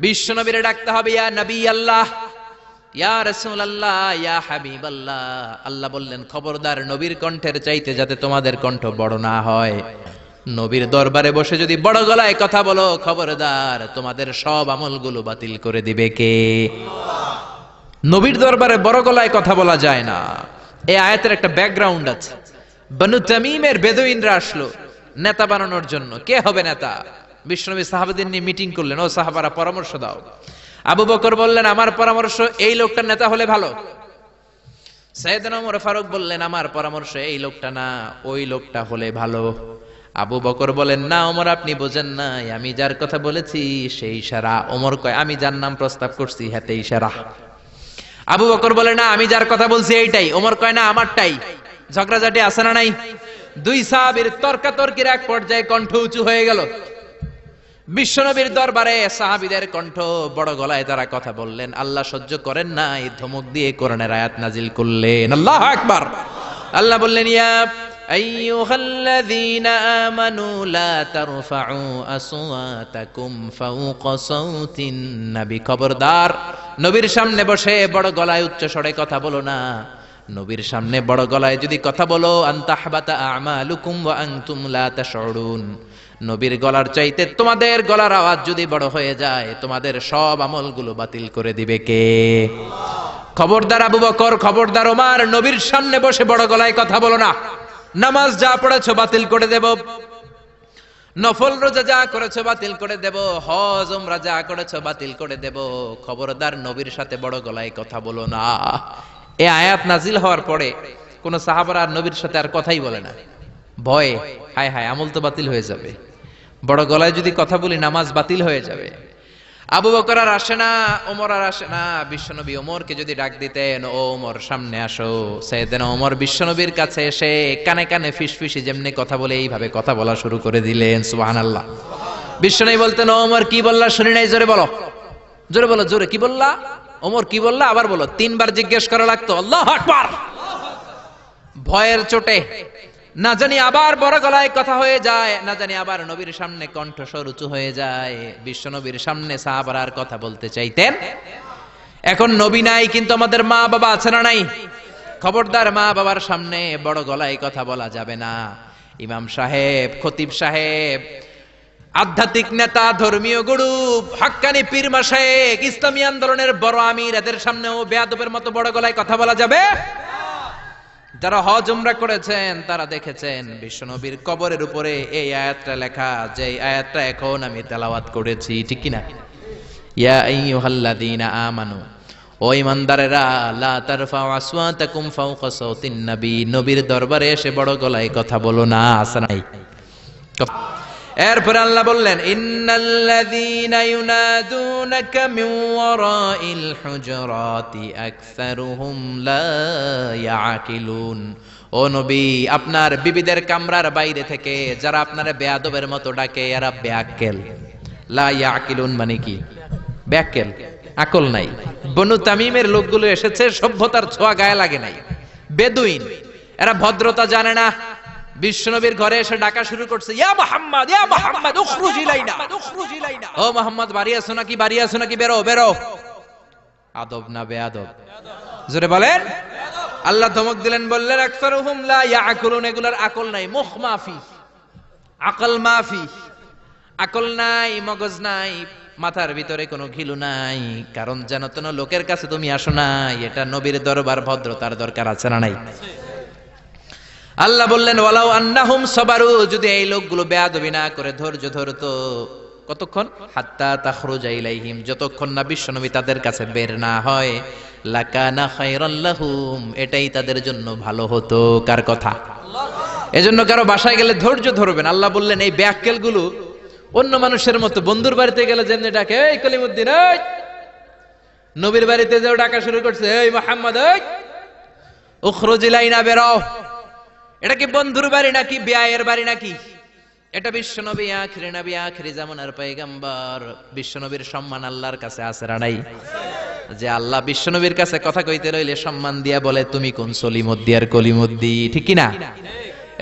বিশ্ব নবীরে ডাকতে হবে ইয়া নবী আল্লাহ, ইয়া রাসূলুল্লাহ, ইয়া হাবিবাল্লাহ। আল্লাহ বললেন খবরদার নবীর কণ্ঠের চাইতে যাতে তোমাদের কণ্ঠ বড় না হয়। নবীর দরবারে বসে যদি বড় গলায় কথা বলো, খবরদার তোমাদের সব আমলগুলো বাতিল করে দিবে কে? নবীর দরবারে বড় গলায় কথা বলা যায় না। এই আয়াতের একটা ব্যাকগ্রাউন্ড আছে। বনু তামিমের বেদুইনরা আসলো নেতা বানানোর জন্য। কে হবে নেতা? বিশ্বনবী সাহাবাদের নিয়ে মিটিং করলেন, ও সাহাবারা পরামর্শ দাও। আবু বকর বললেন আমার পরামর্শ এই লোকটার নেতা হলে ভালো। সাইয়েদনা ওমর ফারুক বললেন আমার পরামর্শ এই লোকটা না, ওই লোকটা হলে ভালো। আবু বকর বলেন না ওমর আপনি বোঝেন নাই, আমি যার কথা বলেছি সেই ইশারা। ওমর কয় আমি যার নাম প্রস্তাব করছি হাতে ইশারা। আবু বকর বলে না আমি যার কথা বলছি এইটাই। ওমর কয় না আমারটাই। ঝগড়াঝাটি আছে না নাই? দুই সাহাবীর তর্কাতর্কির এক পর্যায়ে কণ্ঠ উঁচু হয়ে গেল। বিশ্বনবীর দরবারে সাহাবীদের কণ্ঠ বড় গলায় তারা কথা বললেন। আল্লাহ সহ্য করেন নাই, ধমক দিয়ে কোরআনের আয়াত নাজিল করলেন। আল্লাহু আকবার। আল্লাহ বললেন ইয়া আইয়ুহাল্লাযীনা আমানু লা তারফাউ আসওয়াতাকুম ফাওকা সাওতিন নবী, খবরদার নবীর সামনে বসে বড় গলায় উচ্চ স্বরে কথা বলো না। নবীর সামনে বড় গলায় যদি কথা বলো আনতাহবাতা আমালুকুম ওয়া আনতুম লা তাশউরুন, নবীর গলার চাইতে তোমাদের গলার আওয়াজ যদি বড় হয়ে যায় তোমাদের সব আমলগুলো বাতিল করে দিবে কে? খবরদার আবু বকর, খবরদার ওমর, নবীর সামনে বসে বড় গলায় কথা বলো না। নামাজ যা পড়েছো বাতিল করে দেব, নফল রোজা যা করেছো বাতিল করে দেব, হজ উমরা যা করেছো বাতিল করে দেব। খবরদার নবীর সাথে বড় গলায় কথা বলো না। এই আয়াত নাজিল হওয়ার পরে কোন সাহাবারা আর নবীর সাথে আর কথাই বলে না, ভয়ে। হায় হায় আমল তো বাতিল হয়ে যাবে, বড় গলায় যদি কথা বলি নামাজ বাতিল হয়ে যাবে। আবু বকর আর আসে না, ওমর আর আসে না। বিশ্বনবী ওমরকে যদি ডাক দিতেন, ও ওমর সামনে আসো, সাইয়েদনা ওমর বিশ্বনবীর কাছে এসে কানে কানে ফিসফিসি যেমনি কথা বলে এইভাবে কথা বলা শুরু করে দিলেন। সুবহানাল্লাহ। বিশ্বনবী বলতেন ও ওমর কি বললা শুনি নাই, জোরে বলো, জোরে বলো, জোরে কি বললা? ওমর কি বললা আবার বলো। তিনবার জিজ্ঞেস করা লাগতো। আল্লাহু আকবার। ভয়ের চোটে না জানি আবার বড় গলায় কথা হয়ে যায়, না জানি আবার নবীর সামনে কণ্ঠস্বর উঁচু হয়ে যায়। বিশ্ব নবীর সামনে সাহাবারা আর কথা বলতে চাইতেন। এখন নবী নাই কিন্তু আমাদের মা বাবা আছে না নাই? খবরদার মা বাবার সামনে বড় গলায় কথা বলা যাবে না। ইমাম সাহেব, খতিব সাহেব, আধ্যাত্মিক নেতা, ধর্মীয় গুরু, হাক্কানি পীর মাশায়েখ, ইসলামী আন্দোলনের বড় আমির, এদের সামনেও বেয়াদবের মতো বড় গলায় কথা বলা যাবে? যারা হজ উমরা করেছেন তারা দেখেছেন বিশ্বনবীর কবরের উপরে এই আয়াতটা লেখা, যে আয়াতটা এখন আমি তেলাওয়াত করেছি, ঠিক কি না? ইয়া আইয়ুহাল্লাযীনা আমানু, ও ঈমানদারেরা, লা তারফাউ আসওয়াতাকুম ফাওকা সাওতিন নবী, নবীর দরবারে এসে বড় গলায় কথা বলো না। আছে নাই? এরপর আল্লাহ বললেন ইন্নাল্লাযীনা ইউনাদুনাকা মিন ওয়ারাইল হুজুরাতি আকসারুহুম লা ইয়াকিলুন, ও নবী আপনার বিবিদের কামরার বাইরে থেকে যারা আপনারে বেয়াদবের মতো ডাকে এরা বেআক্কেল। লা ইয়াকিলুন মানে কি? বেআক্কেল, আকল নাই। বনু তামিমের লোকগুলো এসেছে, সভ্যতার ছোঁয়া গায়ে লাগে নাই, বেদুইন, এরা ভদ্রতা জানে না। বিশ্বনবীর ঘরে এসে ডাকা শুরু করছে, ইয়া মুহাম্মদ, ইয়া মুহাম্মদ উখরুজ ইলাইনা, ও মুহাম্মদ বাড়ি আছো নাকি, বাড়ি আছো নাকি, বেরো বেরো। আদব না বেয়াদব? জোরে বলেন। আল্লাহ ধমক দিলেন, বললেন আকসারুহুম লা ইয়াকুলুন, এগুলার আকল নাই, মুখ মাফি, আকল মাফি, আকল নাই, মগজ নাই, মাথার ভিতরে কোনো ঘিলু নাই। কারণ যেন তেন লোকের কাছে তুমি আসো না, এটা নবীর দরবার, ভদ্রতার দরকার আছে না নাই? আল্লাহ বললেন ওয়ালাউ আন্নাহুম সাবারু, যদি এই লোকগুলো বেয়াদবি না করে ধৈর্য ধরতো। কতক্ষণ? হাত্তা তাখরুজা ইলাইহিম, যতক্ষণ না বিশ্বনবী তাদের কাছে বের না হয়। লাকানা খায়রাল লাহুম, এটাই তাদের জন্য ভালো হতো। কার কথা? এজন্য কারো বাসায় গেলে ধৈর্য ধরবেন। আল্লাহ বললেন এই বেয়াক্কেল গুলো অন্য মানুষের মতো বন্ধুর বাড়িতে গেলে যেমনি ডাকে, এই কলিমুদ্দিন, এই নবীর বাড়িতে যেও ডাকা শুরু করছে, এই মুহাম্মদ, এই উখরুজ ইলাইনা, বেরো। এটা কি বন্ধুর বাড়ি নাকি বিয়ায়ের বাড়ি নাকি? এটা বিশ্বনবী, আখিরি নবী, আখিরি জামানার পয়গম্বর। বিশ্বনবীর সম্মান আল্লাহর কাছে আছে না নাই? যে আল্লাহ বিশ্বনবীর কাছে কথা কইতে রইলে সম্মান দিয়া বলে তুমি কোন সলিমুদ্দি আর কলিমুদ্দি, ঠিক কি না?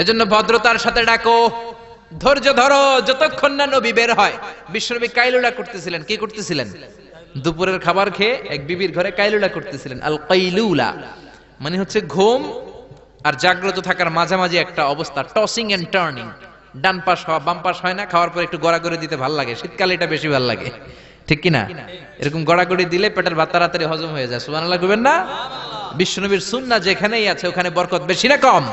এজন্য ভদ্রতার সাথে ডাকো। ধৈর্য ধরো যতক্ষণ না নবী বের হয়। বিশ্বনবী কাইলুলা করতেছিলেন। কি করতেছিলেন? দুপুরের খাবার খেয়ে এক বিবির ঘরে কাইলুলা করতেছিলেন। আল কাইলুলা মানে হচ্ছে ঘুম আর জাগ্রত থাকার মাঝামাঝি একটা অবস্থা, টসিং এন্ড টার্নিং। ডান পাশ হওয়া বাম পাশ হয় না, খাওয়ার পর একটু গড়াগড়ি দিতে ভালো লাগে, শীতকালে এটা বেশি ভালো লাগে, ঠিক কি না? এরকম গড়াগড়ি দিলে পেটের ভাত তাড়াতাড়ি হজম হয়ে যায়। সুবহানাল্লাহ কইবেন না? বিশ্বনবীর সুন্নাহ যেখানেই আছে ওখানে বরকত বেশি না কম?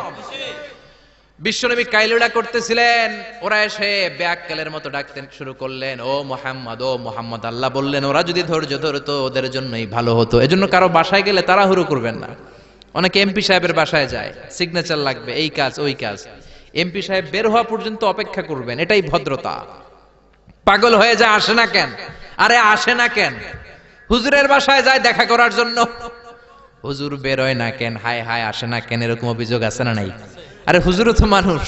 বিশ্বনবী কাইলুলা করতেছিলেন, ওরা এসে ব্যাককালের মতো ডাকতে শুরু করলেন, ও মোহাম্মদ, ও মোহাম্মদ। আল্লাহ বললেন ওরা যদি ধৈর্য ধরতো ওদের জন্যই ভালো হতো। এজন্য কারো বাসায় গেলে তাড়াহুড়ো করবেন না। অনেকে এমপি সাহেবের বাসায় যায়, সিগনেচার লাগবে, এই কাজ ওই কাজ। এমপি সাহেব বের হওয়া পর্যন্ত অপেক্ষা করবেন, এটাই ভদ্রতা। পাগল হয়ে যায়, আসে না কেন? আরে আসে না কেন? হুজুরের বাসায় যায় দেখা করার জন্য, হুজুর বের হয় না কেন? হায় হায়, আসে না কেন? এরকম অভিযোগ আছে না নাই? আরে হুজুরও তো মানুষ,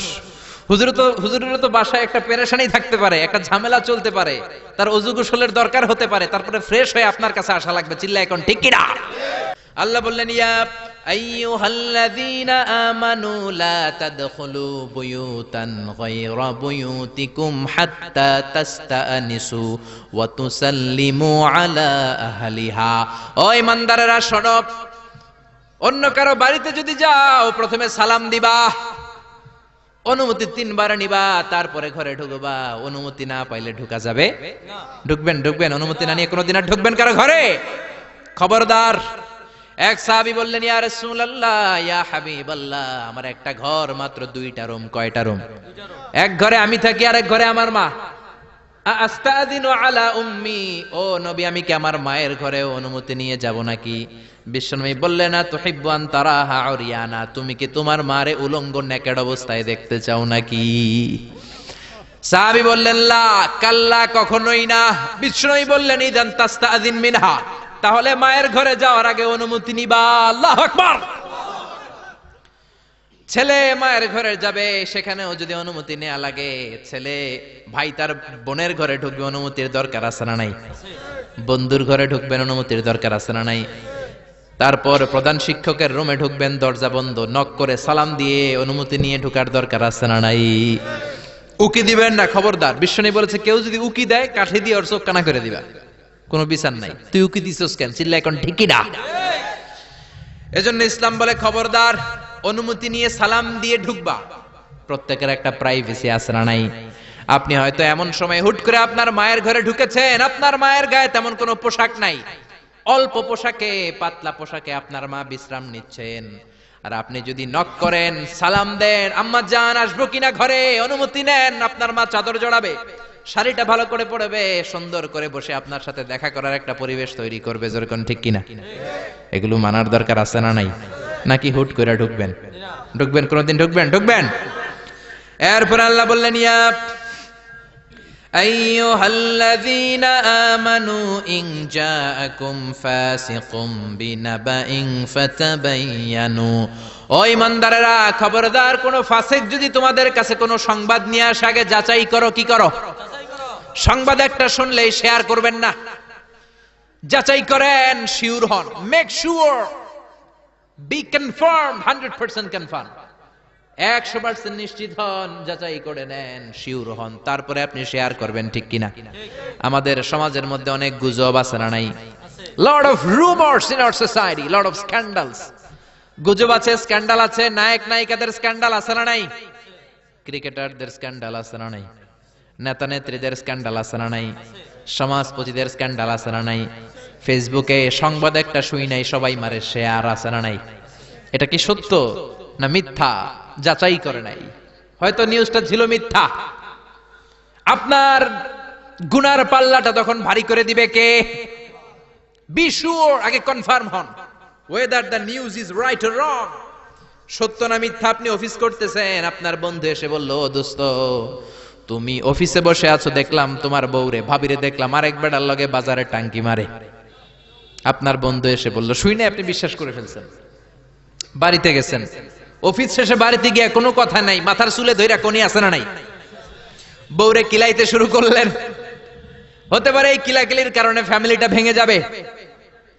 হুজুরেরও তো বাসায় একটা পেরেশানি থাকতে পারে, একটা ঝামেলা চলতে পারে, তার অজু গোসলের দরকার হতে পারে, তারপরে ফ্রেশ হয়ে আপনার কাছে আসা লাগবে। চিল্লা এখন ঠিক কি না? আল্লাহ বললেন, ইয়া আইয়ুহাল্লাযীনা আমানু লা তাদখুলু বুয়ুতান গায়রা বুয়ুতিকুম হাত্তা তাস্তানিসু ওয়া তুসাল্লিমু আলা আহলিহা। ও ঈমানদারেরা শোনো, অন্য কারো বাড়িতে যদি যাও প্রথমে সালাম দিবা, অনুমতি 3 বার নিবা, তারপরে ঘরে ঢুকবা। অনুমতি না পাইলে ঢুকা যাবে না। ঢুকবেন অনুমতি না নিয়ে কোনোদিন আর ঢুকবেন কারো ঘরে? খবরদার। এক সাহাবী বললেন, ইয়া রাসূলুল্লাহ, ইয়া হাবিবাল্লাহ, আমার একটা ঘর মাত্র 2টা রুম। কয়টা রুম? এক ঘরে আমি থাকি আর এক ঘরে আমার মা। আস্তাযিনু আলা উম্মি, ও নবী আমি কি আমার মায়ের ঘরে অনুমতি নিয়ে যাব নাকি? বিশ্বনবী বললেন, না তুহিব্বু আন তারাহা উরিয়ানা, তুমি কি তোমার মারে উলঙ্গ নেকেড অবস্থায় দেখতে চাও নাকি? সাহাবী বললেন, লা, কাল্লা, কখনোই না। বিশ্বনবী বললেন, ইদান তাস্তাযিন মিনহা, তাহলে মায়ের ঘরে যাওয়ার আগে অনুমতি নিবা। আল্লাহু আকবার। ছেলে মায়ের ঘরে যাবে, সেখানেও যদি অনুমতি নেওয়া লাগে, ছেলে ভাই তার বোনের ঘরে ঢুকবে, অনুমতির দরকার আছে না নাই? বন্ধুর ঘরে ঢুকবেন, অনুমতির দরকার আছে না নাই? তারপর প্রধান শিক্ষকের রুমে ঢুকবেন, দরজা বন্ধ, নক করে সালাম দিয়ে অনুমতি নিয়ে ঢোকার দরকার আছে না নাই? উকি দিবেন না, খবরদার। বিশ্বনবী বলেছে, কেউ যদি উকি দেয় কাঠি দিয়ে ওর চোখ কানা করে দিবা, কোনো বিচার নাই। তুই উকি দিছস কেন? চিল্লা এখন ঠিকই না? এজন্য ইসলাম বলে, খবরদার, অনুমতি নিয়ে সালাম দিয়ে ঢুকবা। প্রত্যেকের একটা প্রাইভেসি আছে না নাই? আপনি হয়তো এমন সময় হুট করে আপনার মায়ের ঘরে ঢুকেছেন, আপনার মায়ের গায়ে তেমন কোনো পোশাক নাই, অল্প পোশাকে, পাতলা পোশাকে আপনার মা বিশ্রাম নিচ্ছেন। আর আপনি যদি নক করেন, সালাম দেন, আম্মা জান আসবো কিনা ঘরে, অনুমতি নেন, আপনার মা চাদর জড়াবে, শাড়িটা ভালো করে পরবে, সুন্দর করে বসে আপনার সাথে দেখা করার একটা পরিবেশ তৈরি করবে। যেরকম ঠিক কিনা? এগুলো মানার দরকার আছে না নাই? নাকি হুট করে ঢুকবেন? কোনদিন ঢুকবেন। এরপর আল্লাহ বললেন, ইয়া আইয়ুহাল্লাযীনা আমানু ইন জাআকুম ফাসিকুম বিনাবাইন ফাতাবায়ানু, ও ঈমানদারেরা খবরদার, কোন ফাসিক যদি তোমাদের কাছে কোনো সংবাদ নিয়ে আসে, আগে যাচাই করো। কি করো? সংবাদ একটা শুনলেই শেয়ার করবেন না, যাচাই করেন, শিওর হন, make sure, be confirm, 100% confirm, 100% নিশ্চিত হন, যাচাই করে নেন, শিওর হন, তারপরে আপনি শেয়ার করবেন। ঠিক কিনা? আমাদের সমাজের মধ্যে অনেক গুজব আছে না নাই? Lot of rumours in our society, lot of scandals. গুজব আছে, স্ক্যান্ডাল আছে, নায়ক নায়িকাদের স্ক্যান্ডাল আছে না নাই? ক্রিকেটারদের স্ক্যান্ডাল আছে না নাই? নেতা নেত্রীদের স্ক্যান্ডাল আছে না নাই? সমাজপতিদের স্ক্যান্ডাল আছে না নাই? ফেসবুকে সংবাদ একটা শুই নাই, সবাই মারে শেয়ার, আছে না নাই? এটা কি সত্য না মিথ্যা যাচাই করে নাই? হয়তো নিউজটা ছিল মিথ্যা। আপনার গুনার পাল্লাটা তখন ভারী করে দিবে কে? বি শিওর, আগে কনফার্ম হন whether the news is right or wrong, সত্য না মিথ্যা। আপনি অফিস করতেছেন, আপনার বন্ধু এসে বলল, ও দোস্ত, তুমি অফিসে বসে আছো, দেখলাম তোমার বউরে, ভাবিরে দেখলাম আরেক বেটার লগে বাজারে টাঙ্কি মারে। আপনার বন্ধু এসে বলল, শুই না, আপনি বিশ্বাস করে ফেলছেন। বাড়িতে গেছেন, অফিস শেষে বাড়িতে গিয়ে কোনো কথা নাই, মাথার চুলে ধইরা কোনি আছে না নাই, বউরে কিলাইতে শুরু করলেন। হতে পারে এই কিলাকিলির কারণে ফ্যামিলিটা ভেঙে যাবে,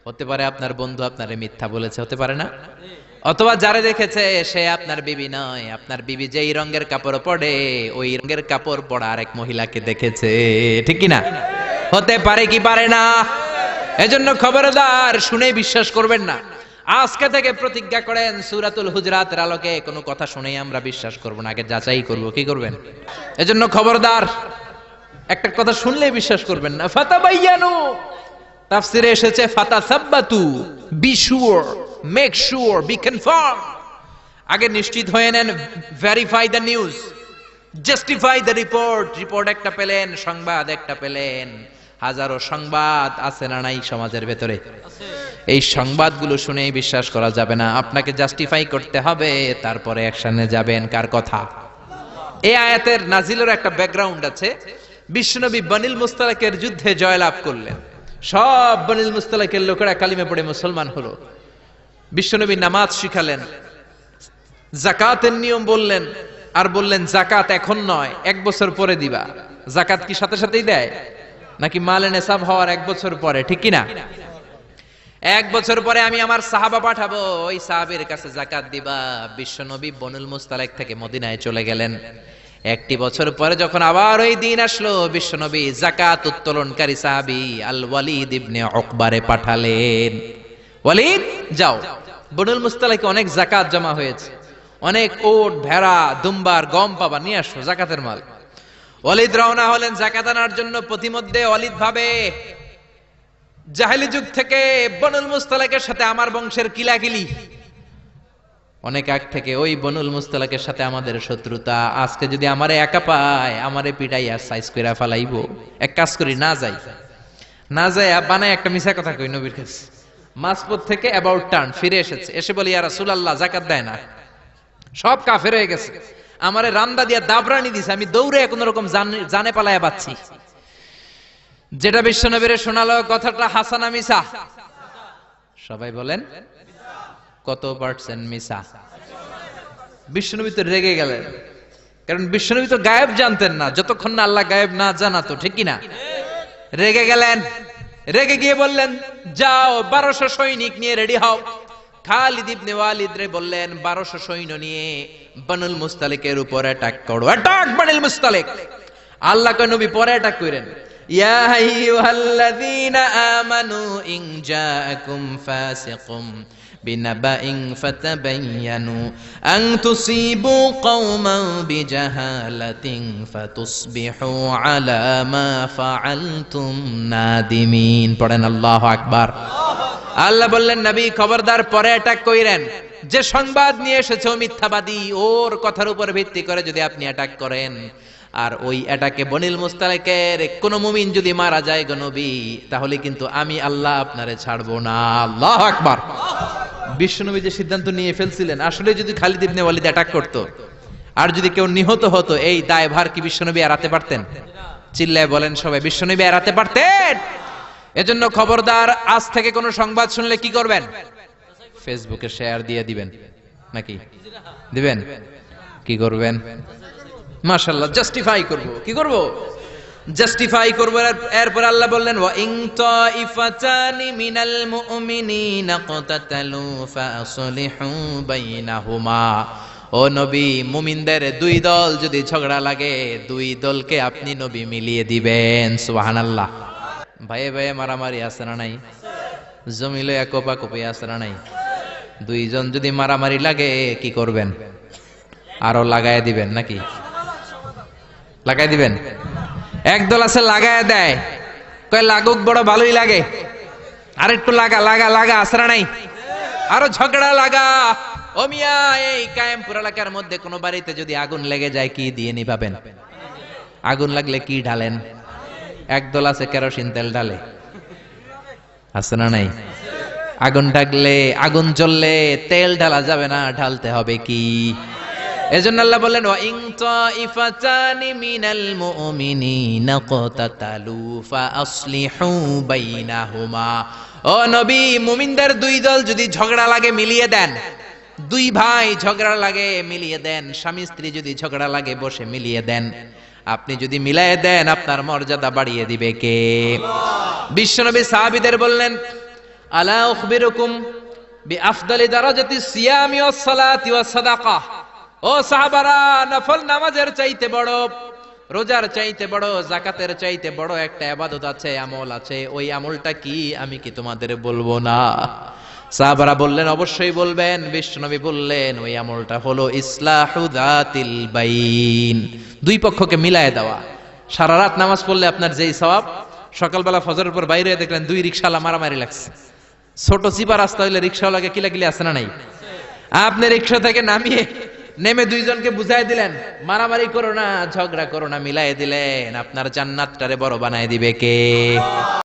হতে পারে আপনার বন্ধু আপনারে মিথ্যা বলেছে, হতে পারে না? অথবা যারে দেখেছে সে আপনার বিবি নয়, আপনার বিবি যেই রঙের কাপড় পরে ওই রঙের কাপড় পরা আরেক মহিলাকে দেখেছে, ঠিক কি না? হতে পারে কি পারে না? এজন্য খবরদার, শুনে বিশ্বাস করবেন না। আজকে থেকে প্রতিজ্ঞা করেন সূরাতুল হুজরাতের আলোকে কোনো কথা শুনেই আমরা বিশ্বাস করব না, আগে যাচাই করব। কি করবেন? এজন্য খবরদার, একটা কথা শুনলেই বিশ্বাস করবেন না। ফাতাবায়ানু, তাফসিরে এসেছে ফাতাসাব্বাতু, be sure, make sure, be confirm. আগে নিশ্চিত হয়ে নেন, verify the news, justify the report. Report একটা পেলেন, সংবাদ একটা পেলেন, হাজারো সংবাদ আছে না নাই সমাজের ভেতরে? এই সংবাদগুলো শুনেই বিশ্বাস করা যাবে না, আপনাকে জাস্টিফাই করতে হবে, তারপরে অ্যাকশনে যাবেন। কার কথা? এই আয়াতের নাজিলের একটা ব্যাকগ্রাউন্ড আছে। বিশ্বনবী বনিল মুস্তালাকের যুদ্ধে জয়লাভ করলেন, সব বনিল মুস্তালাকের লোকেরা কালিমা পড়ে মুসলমান হলো। বিশ্বনবী নামাজ শিখালেন, যাকাতের নিয়ম বললেন, আর বললেন যাকাত এখন নয়, 1 বছর পরে দিবা। যাকাত কি সাথে সাথেই দেয় নাকি মালে নেসাব হওয়ার 1 বছর পরে? ঠিক কিনা? 1 বছর পরে আমি আমার সাহাবা পাঠাবো, ওই সাহাবীর কাছে যাকাত দিবা। বিশ্বনবী বনুল মুস্তালিক থেকে মদিনায় চলে গেলেন। 1 বছর পরে যখন আবার ওই দিন আসলো, বিশ্বনবী যাকাত উত্তোলনকারী সাহাবী আল ওয়ালিদ ইবনে উকবারে পাঠালেন, ওয়ালিদ যাও, বনুল মুস্তালিকে অনেক যাকাত জমা হয়েছে, অনেক ওট, ভেড়া, দুম্বার, গম পাবা, নিয়ে আসো যাকাতের মাল। ওয়ালিদ রওনা হলেন যাকাত আনার জন্য। প্রতিমধ্যে ওয়ালিদ ভাবে, জাহেলি যুগ থেকে বনুল মুস্তালিকের সাথে আমার বংশের কিলাকিলি, অনেক আগ থেকে ওই বনুল মুস্তালিকের সাথে আমাদের শত্রুতা। আজকে যদি আমারে একা পায়, আমারে পিটাইয়া সাইজ কইরা ফালাইবো। এক কাজ করি, না যাই, না যাই বানায় একটা মিছা কথা কই নবীর কাছে। মাসপত থেকে অ্যাবাউট টার্ন ফিরে এসেছে, এসে বলি ইয়া রাসূলুল্লাহ যাকাত দেয় না, সব কাফের হয়ে গেছে, আমারে রামদা দিয়া দাবরানি দিছে, আমি দৌড়ে কোন রকম জানে পালায়া বাচ্ছি। যেটা বিশ্বনবীরে শোনালো, কথাটা হাসানা মিছা? সবাই বলেন কত পার্সেন্ট মিছা? বিশ্বনবী তো রেগে গেলেন, কারণ বিশ্বনবী তো গায়েব জানতেন না যতক্ষণ না আল্লাহ গায়েব না জানাতো, ঠিক কিনা? রেগে গেলেন, রেগে গিয়ে বললেন যাও 1200 সৈনিক নিয়ে রেডি হও। খালিদ ইবনে ওয়ালিদ রে বললেন 1200 সৈন্য নিয়ে বনুল মুস্তালিকের উপর অ্যাটাক করো। অ্যাটাক বনুল মুস্তালিক। আল্লাহ কয় নবী পরে অ্যাটাক করেন, ইয়া আইয়ুহাল্লাযীনা আমানু ইন জাআকুম ফাসিকুম বিনাবাইন ফাতাবায়ানু আন তুসিবু কওমান বিজাহালাতিন ফাতুসবিহু আলা মা ফাআলতুম নাদিমিন। পড়েন আল্লাহু আকবার। আল্লাহ বললেন নবী খবরদার পরে অ্যাটাক কইরেন, যে সংবাদ নিয়ে এসেছে ও মিথ্যাবাদী, ওর কথার উপর ভিত্তি করে যদি আপনি অ্যাটাক করেন, আর ওই অ্যাটাকে বনিল মুস্তালিকের কোন মুমিন যদি মারা যায় গো নবী, তাহলে কিন্তু আমি আল্লাহ আপনারে ছাড়বো না। আল্লাহু আকবার। বিশ্বনবী যে সিদ্ধান্ত নিয়ে ফেলছিলেন, আসলে যদি খালিদ ইবনে ওয়ালিদ অ্যাটাক করত আর যদি কেউ নিহত হতো, এই দায়ভার কি বিশ্বনবী এড়াতে পারতেন? চিল্লায় বলেন সবাই, বিশ্বনবী এড়াতে পারতেন? এজন্য খবরদার, আজ থেকে কোন সংবাদ শুনলে কি করবেন? ফেসবুকে শেয়ার দিয়ে দিবেন, নাকি দিবেন? কি করবেন? মাশাআল্লাহ, জাস্টিফাই করব। কি করব? জাস্টিফাই করব। এরপর আল্লাহ বললেন ওয়া ইন তাইফাতানি মিনাল মুমিনিনা ক্তাতালু ফাসলিহু বাইনাহুমা। ও নবী, মুমিনদের 2 দল যদি ঝগড়া লাগে, 2 দলকে আপনি নবী মিলিয়ে দিবেন। সুবহানাল্লাহ। ভাইয়ে ভাইয়ে মারামারি আছে না নাই? জমিলে কোপাকুপি আছে না নাই? 2 জন যদি মারামারি লাগে কি করবেন? আরো লাগায় দিবেন নাকি? লাগাই দিবেন? একদল আছে লাগায় দেয়, কয় লাগুক, বড় ভালোই লাগে, আর একটু লাগা লাগা লাগা, আছে না নাই? আরো ঝগড়া লাগা। ও মিয়া, এই কায়েমপুর এলাকার মধ্যে কোন বাড়িতে যদি আগুন লেগে যায়, কি দিয়ে নিভাবেন? আগুন লাগলে কি ঢালেন? একদল আছে কেরোসিন তেল ঢালে, আছে না নাই? আগুন ঢাকলে, আগুন জ্বললে তেল ঢালা যাবে না, ঢালতে হবে কি? এজন্য আল্লাহ বললেন ওয়া ইন তাইফাতানি মিনাল মুমিনিনা ক্তাতালু ফাসলিহু বাইনাহুমা। ও নবী, মুমিনদের 2 দল যদি ঝগড়া লাগে মিলিয়ে দেন। 2 ভাই ঝগড়া লাগে মিলিয়ে দেন। স্বামী স্ত্রী যদি ঝগড়া লাগে বসে মিলিয়ে দেন। আপনি যদি মিলায়ে দেন, আপনার মর্যাদা বাড়িয়ে দিবে কে? বিশ্বনবী সাহাবীদের বললেন আলা উখবিরুকুম বিআফদালি দারাজাতি সিয়ামি ওয়াস সালাতি ওয়াস সাদাকাহ। ও সাহাবারা, নফল নামাজের চাইতে বড়, রোজার চাইতে বড়, যাকাতের চাইতে বড় একটা ইবাদত আছে, আমল আছে। ওই আমলটা কি আমি কি তোমাদের বলবো না? সাহাবারা বললেন অবশ্যই বলবেন। বিশ্বনবী বললেন ওই আমলটা হলো ইসলাহু যাতিল বাইন, দুই পক্ষকে মিলায় দেওয়া। সারা রাত নামাজ পড়লে আপনার যেই সওয়াব, সকালবেলা ফজরের পর বাইরে দেখলেন দুই রিকশাওয়ালা মারামারি লাগছে। ছোট চিপা রাস্তা হইলে রিকশাওয়ালাকে কিলাকিলি আছে না নাই? আপনি রিকশা থেকে নেমে দুইজনকে বুঝাই দিলেন মারামারি করো না, ঝগড়া করো না, মিলাই দিলেন, আপনার জান্নাতটারে বড় বানায় দিবে কে?